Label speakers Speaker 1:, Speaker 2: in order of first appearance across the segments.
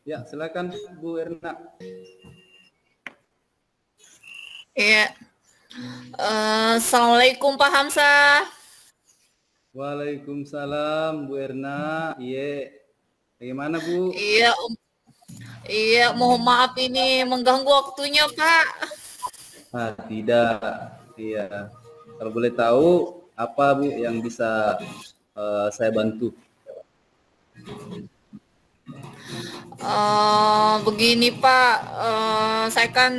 Speaker 1: Ya, silakan Bu Erna.
Speaker 2: Iya. Assalamualaikum Pak Hamzah.
Speaker 1: Waalaikumsalam Bu Erna. Iya. Bagaimana Bu?
Speaker 2: Iya, iya, mohon maaf ini mengganggu waktunya Pak.
Speaker 1: Tidak. Iya. Kalau boleh tahu apa Bu yang bisa saya bantu?
Speaker 2: Begini Pak, saya kan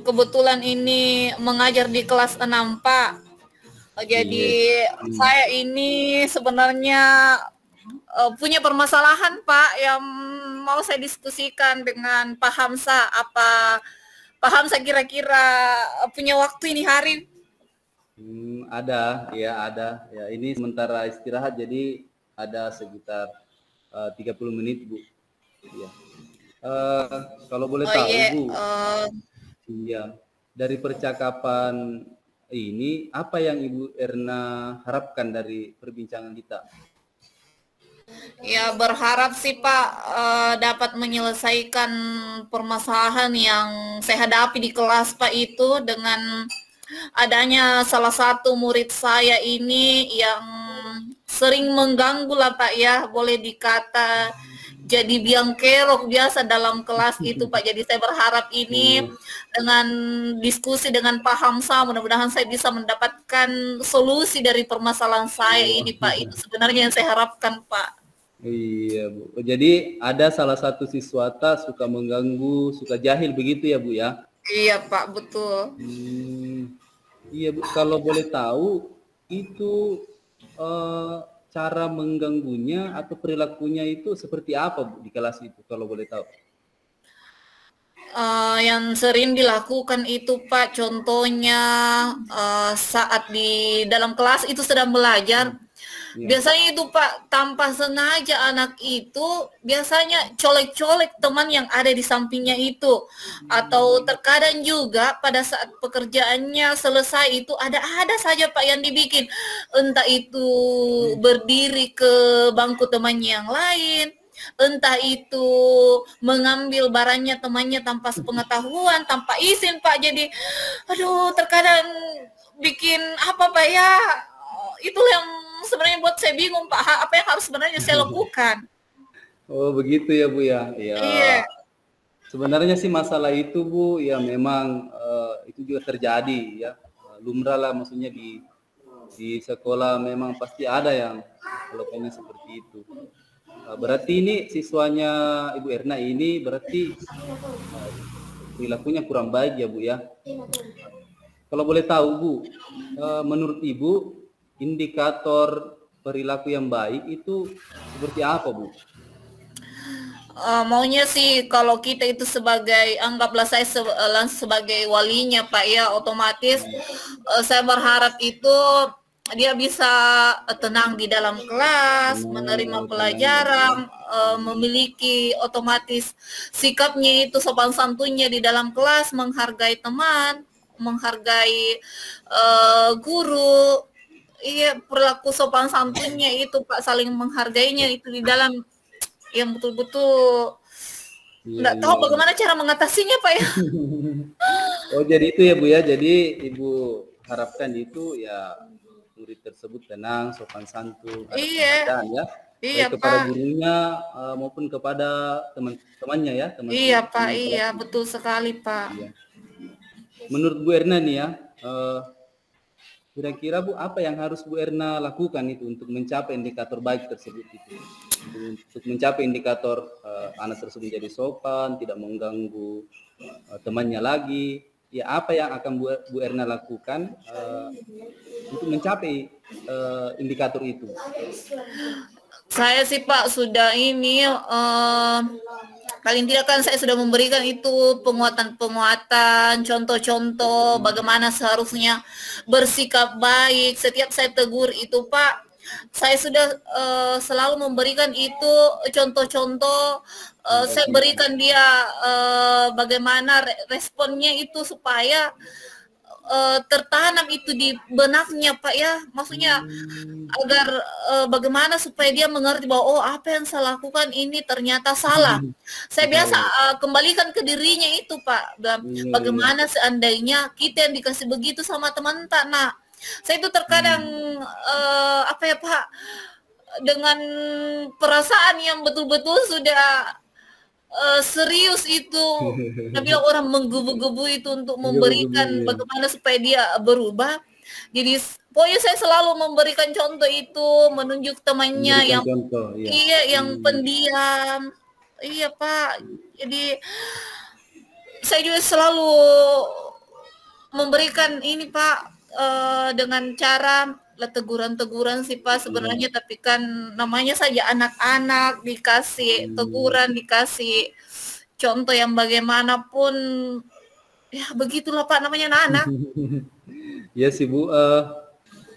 Speaker 2: kebetulan ini mengajar di kelas 6 Pak.
Speaker 1: Iya.
Speaker 2: Jadi saya ini sebenarnya punya permasalahan Pak yang mau saya diskusikan dengan Pak Hamzah. Apa Pak Hamzah kira-kira punya waktu ini hari?
Speaker 1: Ada, ya ada. Ya, ini sementara istirahat, jadi ada sekitar 30 menit Bu. Ya. Kalau boleh
Speaker 2: Oh
Speaker 1: tahu
Speaker 2: iya,
Speaker 1: Bu, iya, dari percakapan ini apa yang Ibu Erna harapkan dari perbincangan kita?
Speaker 2: ya berharap sih Pak dapat menyelesaikan permasalahan yang saya hadapi di kelas Pak itu dengan adanya salah satu murid saya ini yang sering mengganggu lah Pak ya, boleh dikata jadi biang kerok biasa dalam kelas itu Pak. Jadi saya berharap ini dengan diskusi dengan Pak Hamzah mudah-mudahan saya bisa mendapatkan solusi dari permasalahan saya ini Pak. Itu sebenarnya yang saya harapkan Pak.
Speaker 1: Iya Bu. Jadi ada salah satu siswata suka mengganggu, suka jahil begitu ya Bu ya?
Speaker 2: Iya Pak, betul.
Speaker 1: Iya Bu. Kalau boleh tahu itu cara mengganggunya atau perilakunya itu seperti apa Bu di kelas itu kalau boleh tahu?
Speaker 2: Yang sering dilakukan itu Pak, contohnya saat di dalam kelas itu sedang belajar, biasanya itu Pak tanpa sengaja anak itu biasanya colek-colek teman yang ada di sampingnya itu, atau terkadang juga pada saat pekerjaannya selesai itu ada saja Pak yang dibikin, entah itu berdiri ke bangku temannya yang lain, entah itu mengambil barangnya temannya tanpa sepengetahuan, tanpa izin Pak. Jadi aduh terkadang bikin apa Pak ya, itulah yang sebenarnya buat saya bingung Pak, apa yang harus sebenarnya saya lakukan.
Speaker 1: Oh begitu ya Bu ya. Ya
Speaker 2: Iya.
Speaker 1: sebenarnya sih masalah itu Bu ya memang itu juga terjadi ya, lumrah lah, maksudnya di sekolah memang pasti ada yang melakukannya seperti itu. Berarti ini siswanya Ibu Erna ini berarti perilakunya kurang baik ya Bu ya. Kalau boleh tahu Bu, menurut Ibu indikator perilaku yang baik itu seperti apa Bu?
Speaker 2: Maunya sih kalau kita itu sebagai, anggaplah saya sebagai walinya Pak ya, otomatis saya berharap itu dia bisa tenang di dalam kelas, menerima pelajaran, memiliki otomatis sikapnya itu sopan santunnya di dalam kelas, menghargai teman, menghargai guru. Iya, perilaku sopan santunnya itu Pak, saling menghargainya itu di dalam, yang betul-betul nggak tahu bagaimana cara mengatasinya Pak ya.
Speaker 1: Oh jadi itu ya Bu ya, jadi Ibu harapkan itu ya murid tersebut tenang, sopan santun, ada penghargaan ya,
Speaker 2: Iya
Speaker 1: baik kepada
Speaker 2: Pak.
Speaker 1: gurunya maupun kepada teman-temannya ya,
Speaker 2: Iya
Speaker 1: teman-teman.
Speaker 2: Pak, iya betul sekali Pak.
Speaker 1: Iya. Menurut Bu Erna nih ya, kira-kira Bu apa yang harus Bu Erna lakukan itu untuk mencapai indikator baik tersebut itu? Untuk mencapai indikator anak tersebut jadi sopan, tidak mengganggu temannya lagi, ya apa yang akan Bu Erna lakukan untuk mencapai indikator itu?
Speaker 2: Saya sih Pak sudah ini paling tidak kan saya sudah memberikan itu penguatan-penguatan, contoh-contoh bagaimana seharusnya bersikap baik. Setiap saya tegur itu Pak, saya sudah selalu memberikan itu contoh-contoh. Saya berikan dia bagaimana responnya itu supaya tertanam itu di benaknya Pak ya, maksudnya agar bagaimana supaya dia mengerti bahwa oh apa yang saya lakukan ini ternyata salah. Saya biasa kembalikan ke dirinya itu Pak, bagaimana seandainya kita yang dikasih begitu sama teman tak nak. Saya itu terkadang apa ya Pak, dengan perasaan yang betul-betul sudah serius itu, tapi orang menggebu-gebu itu untuk memberikan bagaimana supaya dia berubah. Jadi pokoknya saya selalu memberikan contoh itu, menunjuk temannya yang
Speaker 1: contoh,
Speaker 2: yang pendiam. Iya Pak. Jadi saya juga selalu memberikan ini Pak, dengan cara teguran-teguran sih Pak sebenarnya, tapi kan namanya saja anak-anak, dikasih teguran, dikasih contoh yang bagaimanapun, ya begitulah Pak namanya anak.
Speaker 1: Ya sih Bu,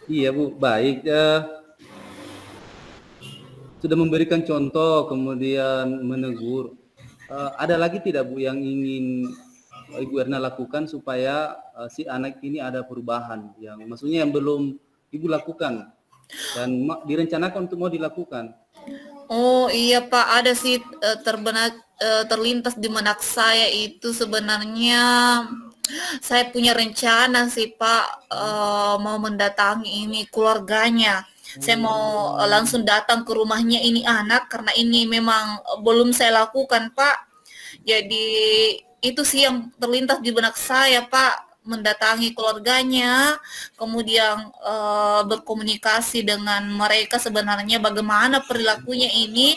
Speaker 1: iya Bu, baik. Sudah memberikan contoh, kemudian menegur. Ada lagi tidak Bu yang ingin Ibu Erna lakukan supaya si anak ini ada perubahan, yang maksudnya yang belum Ibu lakukan dan direncanakan untuk mau dilakukan?
Speaker 2: Oh iya Pak, ada sih terlintas di benak saya itu sebenarnya. Saya punya rencana sih Pak, mau mendatangi ini keluarganya. Saya mau langsung datang ke rumahnya ini anak, karena ini memang belum saya lakukan Pak. Jadi itu sih yang terlintas di benak saya Pak, mendatangi keluarganya, kemudian berkomunikasi dengan mereka sebenarnya bagaimana perilakunya ini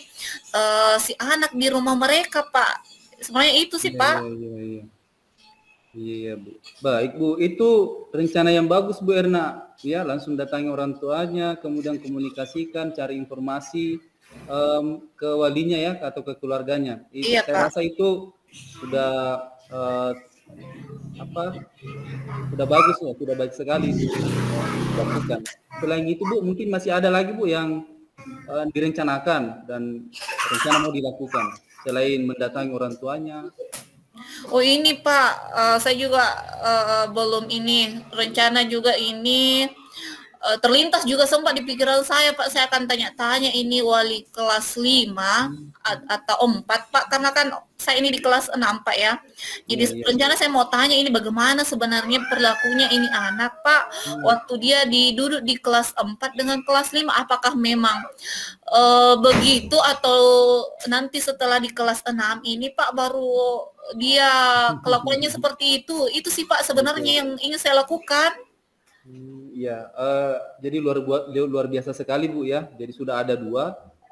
Speaker 2: si anak di rumah mereka Pak. Sebenarnya itu sih Pak.
Speaker 1: Iya Bu. Baik Bu, itu rencana yang bagus Bu Erna. Ya, langsung datangi orang tuanya, kemudian komunikasikan, cari informasi ke walinya ya, atau ke keluarganya. Iya, saya rasa itu sudah sudah bagus ya, sudah baik sekali dilakukan. Selain itu Bu, mungkin masih ada lagi Bu yang direncanakan dan rencana mau dilakukan selain mendatangi orang tuanya?
Speaker 2: Oh ini Pak, saya juga belum ini rencana juga ini terlintas juga sempat di pikiran saya Pak, saya akan tanya-tanya ini wali kelas 5 atau 4 Pak, karena kan saya ini di kelas 6 Pak ya. Jadi rencana saya mau tanya ini bagaimana sebenarnya perilakunya ini anak Pak, waktu dia duduk di kelas 4 dengan kelas 5, apakah memang begitu atau nanti setelah di kelas 6 ini Pak baru dia kelakuannya seperti itu sih Pak sebenarnya yang ingin saya lakukan.
Speaker 1: Iya, jadi luar biasa sekali Bu ya. Jadi sudah ada 2,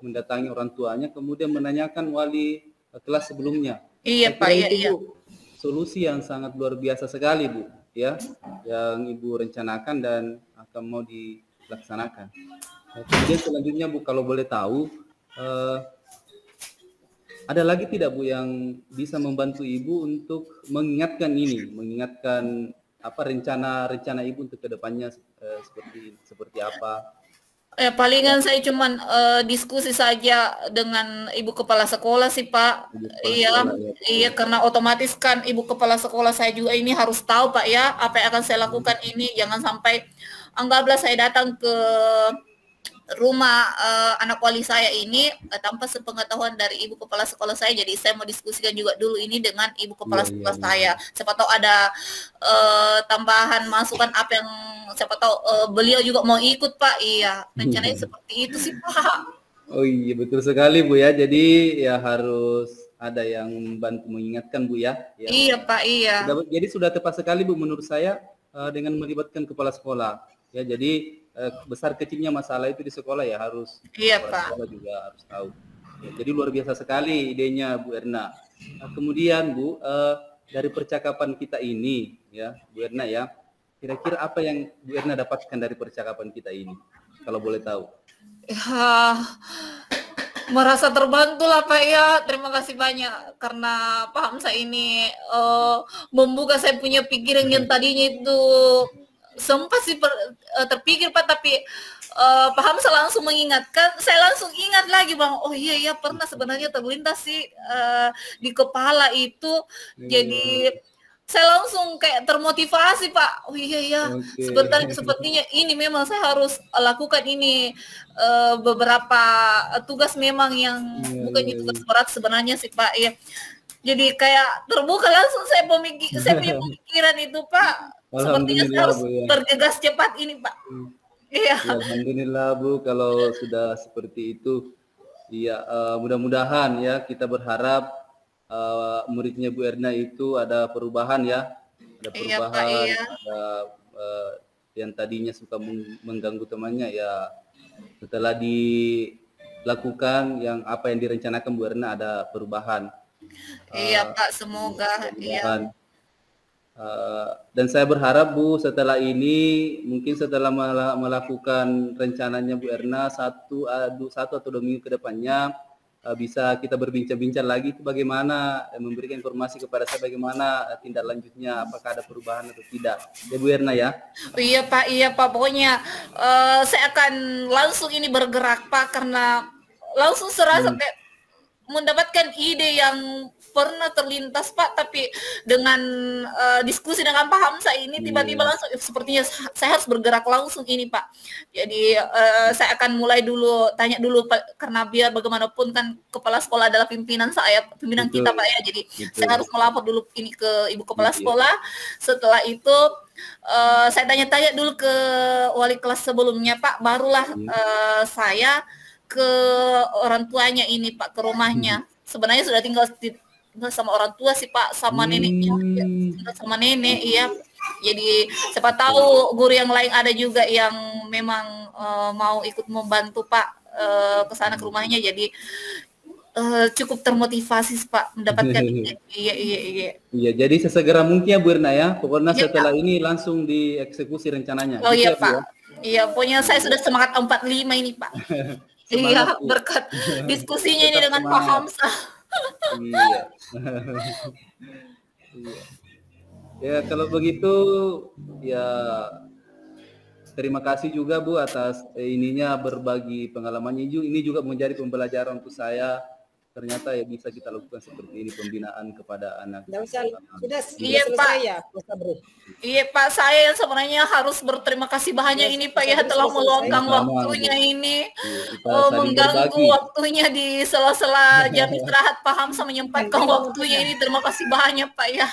Speaker 1: mendatangi orang tuanya, kemudian menanyakan wali kelas sebelumnya.
Speaker 2: Iya Pak,
Speaker 1: iya. Bu, solusi yang sangat luar biasa sekali Bu ya, yang Ibu rencanakan dan akan mau dilaksanakan. Kemudian selanjutnya Bu, kalau boleh tahu, ada lagi tidak Bu yang bisa membantu Ibu untuk mengingatkan rencana Ibu untuk kedepannya seperti apa?
Speaker 2: Palingan saya cuman diskusi saja dengan Ibu Kepala Sekolah sih Pak. Iya, karena otomatis kan Ibu Kepala Sekolah saya juga ini harus tahu Pak ya apa yang akan saya lakukan ini. Jangan sampai anggaplah saya datang ke rumah anak wali saya ini tanpa sepengetahuan dari Ibu Kepala Sekolah saya. Jadi saya mau diskusikan juga dulu ini dengan Ibu Kepala Sekolah saya. Siapa tahu ada tambahan masukan apa yang siapa tahu beliau juga mau ikut Pak. Iya, rencananya seperti itu sih Pak.
Speaker 1: Oh iya, betul sekali Bu ya. Jadi ya harus ada yang membantu mengingatkan Bu ya.
Speaker 2: Iya Pak, iya.
Speaker 1: Jadi sudah tepat sekali Bu menurut saya dengan melibatkan kepala sekolah. Ya, jadi besar kecilnya masalah itu di sekolah ya harus
Speaker 2: Pak.
Speaker 1: Sekolah juga harus tahu. Ya, jadi luar biasa sekali idenya Bu Erna. Kemudian Bu, dari percakapan kita ini ya Bu Erna ya, kira-kira apa yang Bu Erna dapatkan dari percakapan kita ini kalau boleh tahu?
Speaker 2: Ya, merasa terbantu lah Pak ya, terima kasih banyak karena paham saya ini membuka saya punya pikiran yang tadinya itu sempat sih terpikir Pak, tapi paham saya langsung mengingatkan, saya langsung ingat lagi Bang, oh iya pernah sebenarnya terlintas sih di kepala itu. Jadi saya langsung kayak termotivasi Pak. Oh iya ya, sepertinya ini memang saya harus lakukan ini beberapa tugas memang yang bukan tugas berat sebenarnya sih Pak. Ya. Jadi kayak terbuka langsung saya punya pemikiran itu Pak. Sepertinya saya harus bergegas cepat ini Pak. Iya.
Speaker 1: Alhamdulillah Bu, kalau sudah seperti itu, ya mudah-mudahan ya kita berharap muridnya Bu Erna itu ada perubahan ya, ada perubahan.
Speaker 2: Iya, Pak,
Speaker 1: ada, yang tadinya suka mengganggu temannya ya setelah dilakukan yang apa yang direncanakan Bu Erna ada perubahan.
Speaker 2: Iya Pak, semoga. Iya.
Speaker 1: Dan saya berharap Bu setelah ini mungkin setelah melakukan rencananya Bu Erna satu atau 2 minggu ke depannya bisa kita berbincang-bincang lagi itu bagaimana memberikan informasi kepada saya bagaimana tindak lanjutnya, apakah ada perubahan atau tidak ya Bu Erna ya.
Speaker 2: Iya Pak, pokoknya saya akan langsung ini bergerak Pak, karena langsung serasa kayak mendapatkan ide yang pernah terlintas Pak, tapi dengan diskusi dengan Pak Hamsa ini tiba-tiba langsung sepertinya saya harus bergerak langsung ini Pak. Jadi saya akan mulai dulu tanya dulu Pak, karena biar bagaimanapun kan kepala sekolah adalah pimpinan kita Pak ya. Jadi saya harus melapor dulu ini ke Ibu Kepala Sekolah. Setelah itu saya tanya-tanya dulu ke wali kelas sebelumnya Pak, barulah saya ke orang tuanya ini Pak, ke rumahnya. Sebenarnya sudah tinggal sama orang tua sih Pak, sama neneknya, sama nenek. Iya. Jadi siapa tahu guru yang lain ada juga yang memang mau ikut membantu Pak ke sana ke rumahnya. Jadi cukup termotivasi Pak mendapatkan
Speaker 1: Iya, jadi sesegera mungkin ya Bu Erna ya. Pokoknya setelah ini langsung dieksekusi rencananya.
Speaker 2: Oh iya Pak. Iya, pokoknya saya sudah semangat 45 ini Pak. Iya, berkat diskusinya ini dengan Pak Hamsa.
Speaker 1: Iya. Ya kalau begitu ya terima kasih juga Bu atas ininya berbagi pengalamannya. Ini juga menjadi pembelajaran untuk saya. Ternyata ya bisa kita lakukan seperti ini pembinaan kepada anak.
Speaker 2: Sudah Pak. Iya Pak, saya sebenarnya harus berterima kasih banyak ini Pak ya, telah meluangkan waktunya ini, mengganggu waktunya di sela-sela jam istirahat Pak Hamsa menyempatkan waktunya ini. Terima kasih banyak Pak ya.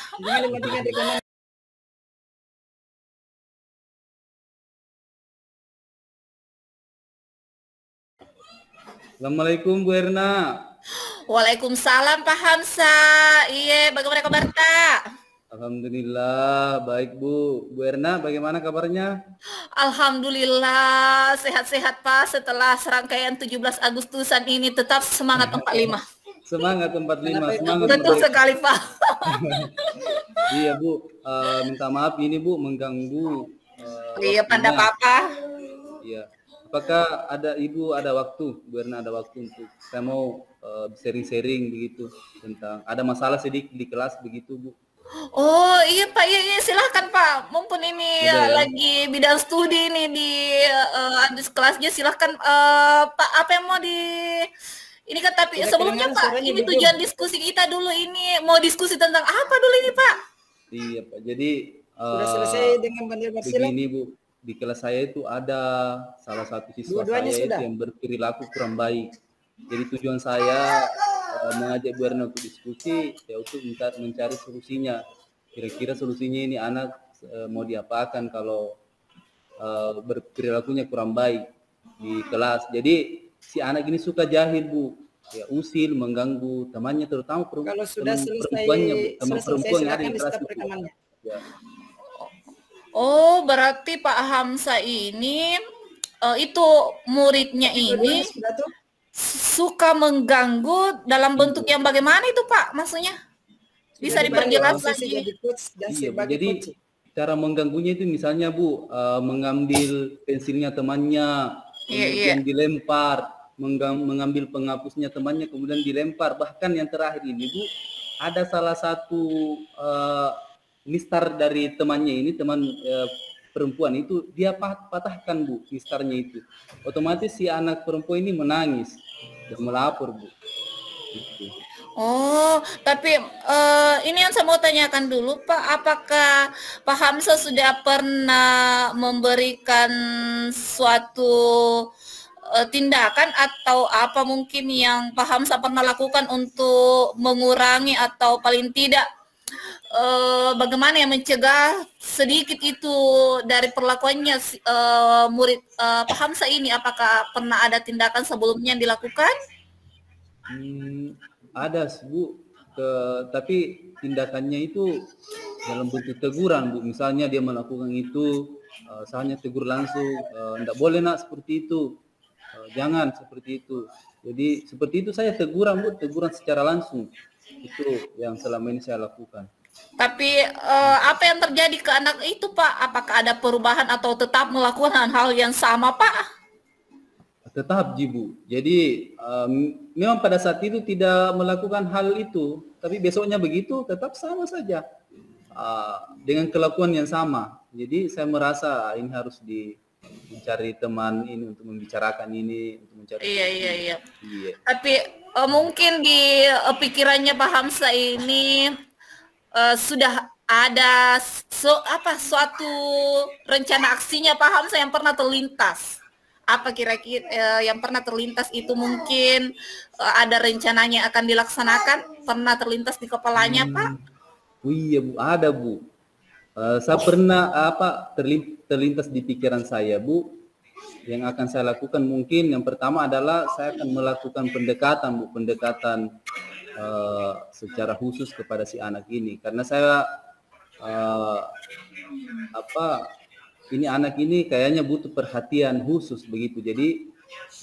Speaker 1: Assalamualaikum Bu Erna.
Speaker 2: Waalaikumsalam Pak Hamsa. Iya, bagaimana kabar Tak?
Speaker 1: Alhamdulillah baik Bu. Bu Erna bagaimana kabarnya?
Speaker 2: Alhamdulillah sehat-sehat Pak, setelah serangkaian 17 Agustusan ini tetap semangat 45.
Speaker 1: Semangat 45, semangat.
Speaker 2: Betul sekali Pak.
Speaker 1: Iya Bu, minta maaf ini Bu mengganggu.
Speaker 2: Iya, Panda Papa.
Speaker 1: Iya. Apakah Ibu ada waktu, Bu Erna ada waktu untuk saya mau sharing-sharing begitu tentang ada masalah sedikit di kelas begitu Bu?
Speaker 2: Oh iya Pak, iya silahkan Pak. Mumpun ini lagi bidang studi ini di kelasnya, silahkan Pak, apa yang mau ini kan, tapi sebelumnya Pak, ini tujuan diskusi kita dulu ini mau diskusi tentang apa dulu ini Pak?
Speaker 1: Iya Pak, jadi
Speaker 3: sudah selesai dengan
Speaker 1: begini Bu, di kelas saya itu ada salah satu siswa saya itu yang berperilaku kurang baik. Jadi tujuan saya mengajak Bu Erna untuk diskusi ya untuk mencari solusinya. Kira-kira solusinya ini anak mau diapakan kalau berperilakunya kurang baik di kelas. Jadi si anak ini suka jahil Bu, ya usil, mengganggu temannya, terutama
Speaker 3: kalau sudah selesai,
Speaker 1: teman perempuan yang ada di kelas itu. Ya.
Speaker 2: Oh, berarti Pak Hamsa ini itu muridnya ini suka mengganggu dalam bentuk yang bagaimana itu Pak? Maksudnya bisa diperjelas lagi?
Speaker 1: Jadi cara mengganggunya itu misalnya Bu, mengambil pensilnya temannya, kemudian dilempar, mengambil penghapusnya temannya, kemudian dilempar. Bahkan yang terakhir ini Bu, ada salah satu mistar dari temannya ini, teman perempuan itu dia patahkan Bu mistarnya itu. Otomatis si anak perempuan ini menangis dan melapor Bu. Gitu.
Speaker 2: Oh, tapi ini yang saya mau tanyakan dulu, Pak. Apakah Pak Hamzah sudah pernah memberikan suatu tindakan atau apa mungkin yang Pak Hamzah pernah lakukan untuk mengurangi atau paling tidak bagaimana yang mencegah sedikit itu dari perlakuannya murid Pak Hamzah ini? Apakah pernah ada tindakan sebelumnya yang dilakukan?
Speaker 1: Ada Bu, tapi tindakannya itu dalam bentuk teguran Bu. Misalnya dia melakukan itu, saya hanya tegur langsung, enggak boleh nak seperti itu, jangan seperti itu. Jadi seperti itu saya teguran Bu, teguran secara langsung. Itu yang selama ini saya lakukan.
Speaker 2: Tapi apa yang terjadi ke anak itu Pak? Apakah ada perubahan atau tetap melakukan hal yang sama Pak?
Speaker 1: Tetap Jibu. Jadi memang pada saat itu tidak melakukan hal itu, tapi besoknya begitu tetap sama saja dengan kelakuan yang sama. Jadi saya merasa ini harus mencari teman ini untuk membicarakan ini, untuk mencari.
Speaker 2: Iya. Tapi mungkin di pikirannya Pak Hamzah ini sudah ada suatu rencana aksinya Pak Hamzah yang pernah terlintas. Apa kira-kira yang pernah terlintas itu mungkin ada rencananya akan dilaksanakan? Pernah terlintas di kepalanya, Pak?
Speaker 1: Oh iya Bu, ada Bu. Saya pernah terlintas di pikiran saya Bu. Yang akan saya lakukan mungkin yang pertama adalah saya akan melakukan pendekatan Bu, pendekatan secara khusus kepada si anak ini. Karena saya ini anak ini kayaknya butuh perhatian khusus begitu. Jadi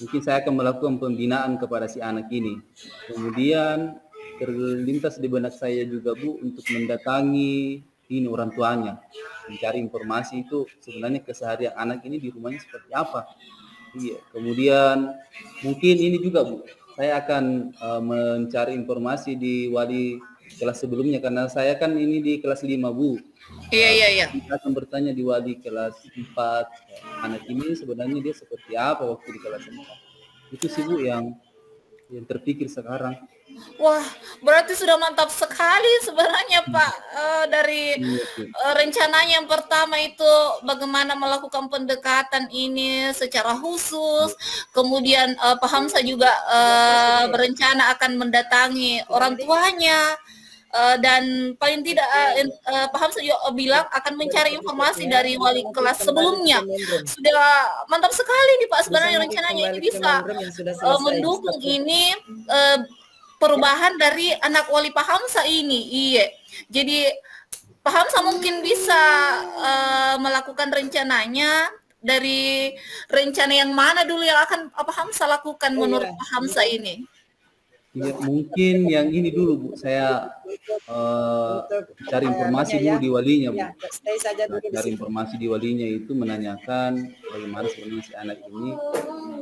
Speaker 1: mungkin saya akan melakukan pembinaan kepada si anak ini. Kemudian terlintas di benak saya juga Bu untuk mendatangi ini orang tuanya, mencari informasi itu sebenarnya keseharian anak ini di rumahnya seperti apa. Iya. Kemudian mungkin ini juga Bu, saya akan mencari informasi di wali kelas sebelumnya karena saya kan ini di kelas 5 Bu.
Speaker 2: Iya.
Speaker 1: Kita akan bertanya di wali kelas 4, anak ini sebenarnya dia seperti apa waktu di kelas 4. Itu sih Bu yang terpikir sekarang.
Speaker 2: Wah, berarti sudah mantap sekali sebenarnya Pak. Dari rencananya yang pertama itu bagaimana melakukan pendekatan ini secara khusus. Kemudian Pak Hamzah juga berencana akan mendatangi orang tuanya. Dan paling tidak Pak Hamzah juga bilang akan mencari informasi dari wali kelas sebelumnya. Sudah mantap sekali nih Pak, sebenarnya rencananya ini bisa mendukung ini perubahan dari anak wali Pak Hamzah ini. Iya. Jadi Pak Hamzah mungkin bisa melakukan rencananya dari rencana yang mana dulu yang akan Pak Hamzah lakukan menurut Pak Hamzah ini.
Speaker 1: Ya, mungkin yang ini dulu Bu, saya cari informasi dulu di walinya Bu. Cari informasi di walinya itu menanyakan bagaimana sebenarnya si anak ini.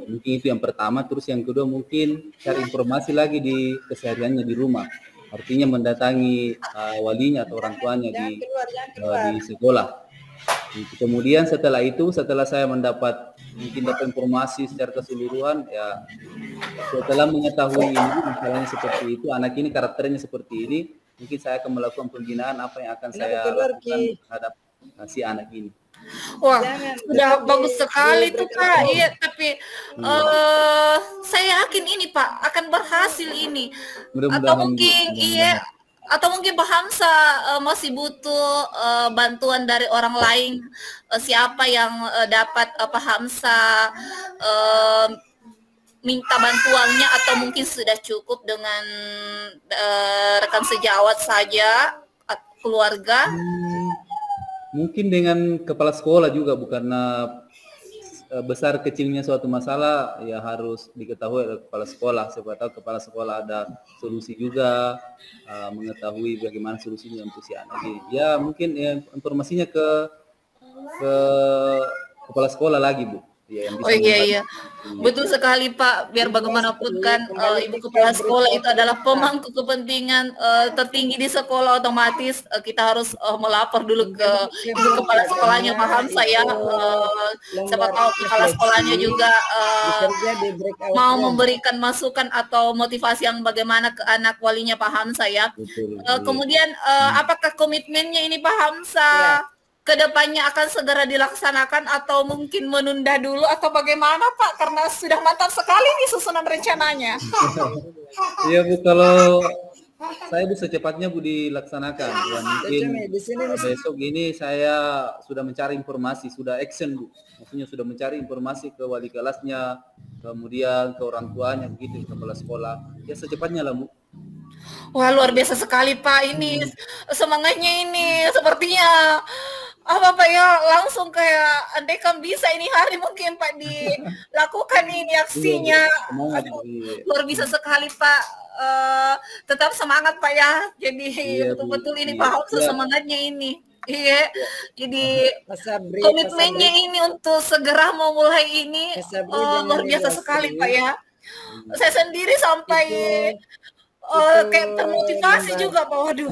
Speaker 1: Mungkin itu yang pertama, terus yang kedua mungkin cari informasi lagi di kesehariannya di rumah. Artinya mendatangi walinya atau orang tuanya di sekolah. Kemudian setelah itu, setelah saya dapat informasi secara keseluruhan, ya setelah mengetahui ini, misalnya seperti itu, anak ini karakternya seperti ini, mungkin saya akan melakukan pembinaan apa yang akan saya lakukan terhadap si anak ini.
Speaker 2: Wah, sudah bagus sekali tuh Pak. Iya, tapi saya yakin ini Pak akan berhasil ini. Atau mungkin atau mungkin Pak Hamzah masih butuh bantuan dari orang lain. Siapa yang dapat Pak Hamzah minta bantuannya, atau mungkin sudah cukup dengan rekan sejawat saja, keluarga?
Speaker 1: Mungkin dengan kepala sekolah juga Bu, karena besar kecilnya suatu masalah ya harus diketahui oleh kepala sekolah. Siapa tahu kepala sekolah ada solusi juga, mengetahui bagaimana solusinya untuk si anak ini. Ya mungkin informasinya ke kepala sekolah lagi Bu. ya, yang
Speaker 2: Oh
Speaker 1: bisa
Speaker 2: iya
Speaker 1: membantu.
Speaker 2: iya, betul sekali Pak. Biar bagaimanapun kan ibu kepala sekolah itu adalah pemangku kepentingan tertinggi di sekolah, otomatis kita harus melapor dulu ke ibu kepala sekolahnya. Paham saya. Siapa tahu kepala sekolahnya juga
Speaker 3: bekerja di breakout
Speaker 2: mau
Speaker 3: room.
Speaker 2: memberikan masukan atau motivasi yang bagaimana ke anak walinya. Paham saya.
Speaker 1: Betul. Iya.
Speaker 2: Kemudian apakah komitmennya ini Pak Hamsa kedepannya akan segera dilaksanakan atau mungkin menunda dulu atau bagaimana Pak? Karena sudah mantap sekali nih susunan rencananya.
Speaker 1: Iya Bu, kalau saya Bu secepatnya Bu dilaksanakan. Ya, mungkin
Speaker 3: Di sini
Speaker 1: besok ini saya sudah mencari informasi, sudah action Bu. Maksudnya sudah mencari informasi ke wali kelasnya, kemudian ke orang tuanya, begitu ke kepala sekolah. Ya secepatnya lah Bu.
Speaker 2: Wah luar biasa sekali Pak, ini semangatnya ini sepertinya apa Pak ya, langsung kayak andai kan bisa ini hari mungkin Pak dilakukan ini aksinya.
Speaker 1: Semangat,
Speaker 2: Aduh,
Speaker 1: iya.
Speaker 2: luar biasa sekali Pak. Tetap semangat Pak ya. Jadi
Speaker 1: Iya, Bu.
Speaker 2: betul-betul ini
Speaker 1: Iya.
Speaker 2: Pak Hamsa
Speaker 1: Iya.
Speaker 2: semangatnya ini. Iya. Jadi
Speaker 3: Pasabri,
Speaker 2: komitmennya ini untuk segera memulai ini
Speaker 3: Pasabri
Speaker 2: luar
Speaker 3: jangan
Speaker 2: biasa
Speaker 3: lepas,
Speaker 2: sekali
Speaker 3: ya.
Speaker 2: Pak ya. Saya sendiri sampai kayak termotivasi juga Pak. Waduh,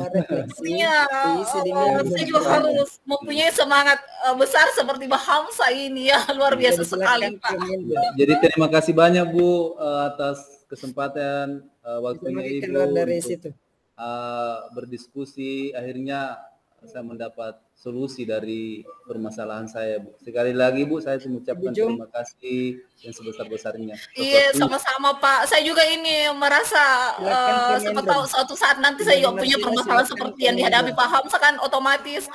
Speaker 2: iya, saya juga harus mempunyai semangat besar seperti Pak Hamsa ini ya, luar biasa sekali Pak.
Speaker 1: Jadi terima kasih banyak Bu atas kesempatan waktunya Ibu
Speaker 3: keluar dari
Speaker 1: untuk,
Speaker 3: situ.
Speaker 1: berdiskusi. Akhirnya saya mendapat solusi dari permasalahan saya Bu. Sekali lagi Bu, saya mengucapkan terima kasih yang sebesar-besarnya.
Speaker 2: Iya, sama-sama Pak. Saya juga ini merasa siapa tahu suatu saat nanti saya juga punya permasalahan seperti yang dihadapi Pak Hamsa kan, otomatis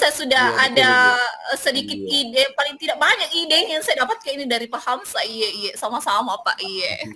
Speaker 2: saya sudah ada sedikit ide, paling tidak banyak ide yang saya dapatkan ini dari Pak Hamsa. Iya, sama-sama Pak. Iya.